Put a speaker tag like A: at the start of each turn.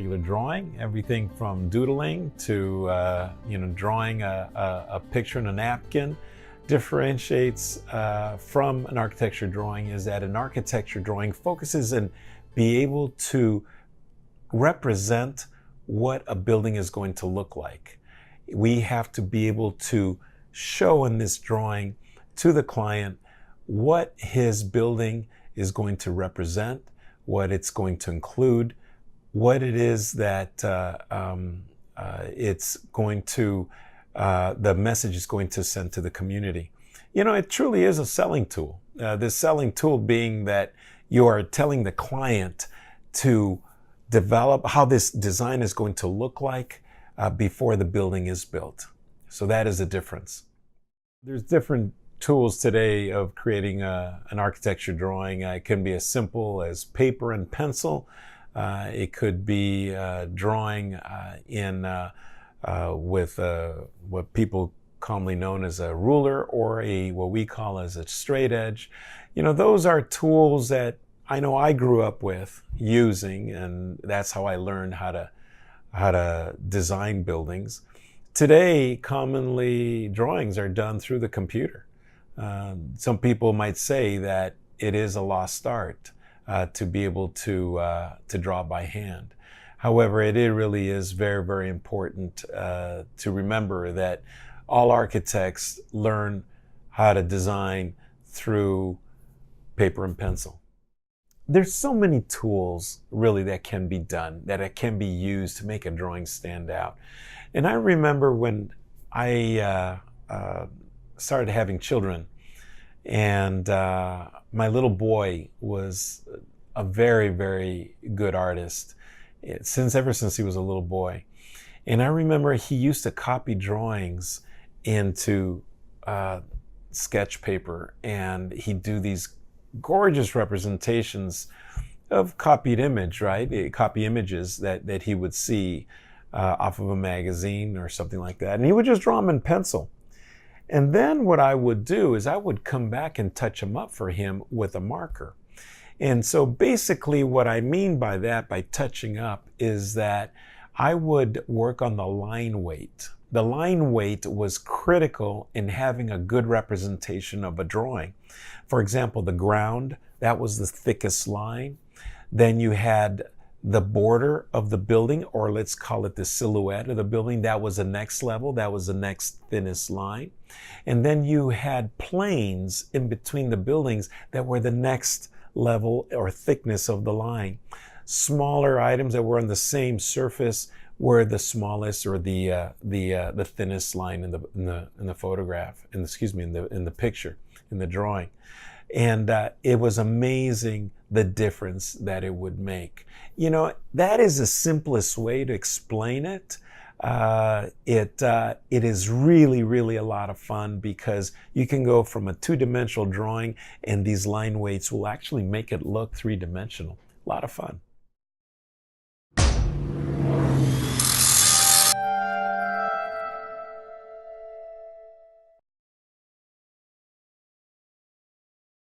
A: regular drawing, everything from doodling to drawing a picture in a napkin. Differentiates from an architecture drawing is that an architecture drawing focuses and be able to represent what a building is going to look like. We have to be able to show in this drawing to the client what his building is going to represent, what it's going to include, what it is that it's going to, the message is going to send to the community. You know, it truly is a selling tool. This selling tool being that you are telling the client to develop how this design is going to look like before the building is built. So that is a difference. There's different tools today of creating an architecture drawing. It can be as simple as paper and pencil. It could be drawing with what people commonly known as a ruler, or what we call as a straight edge. You know, those are tools that I know I grew up with using, and that's how I learned how to design buildings. Today, commonly drawings are done through the computer. Some people might say that it is a lost art to be able to draw by hand. However, it really is very, very important to remember that all architects learn how to design through paper and pencil. There's so many tools really that can be done, that it can be used to make a drawing stand out. And I remember when I started having children, and my little boy was a very, very good artist ever since he was a little boy. And I remember he used to copy drawings into sketch paper, and he'd do these gorgeous representations of copied image, right? Copy images that he would see off of a magazine or something like that. And he would just draw them in pencil. And then what I would do is I would come back and touch them up for him with a marker. And so basically what I mean by that, by touching up, is that I would work on the line weight. The line weight was critical in having a good representation of a drawing. For example, the ground, that was the thickest line. Then you had the border of the building, or let's call it the silhouette of the building. That was the next level. That was the next thinnest line. And then you had planes in between the buildings that were the next level or thickness of the line. Smaller items that were on the same surface were the smallest or the thinnest line in the photograph, in the picture, in the drawing. And it was amazing the difference that it would make. You know, that is the simplest way to explain it. It is really, really a lot of fun, because you can go from a two-dimensional drawing, and these line weights will actually make it look three-dimensional. A lot of fun.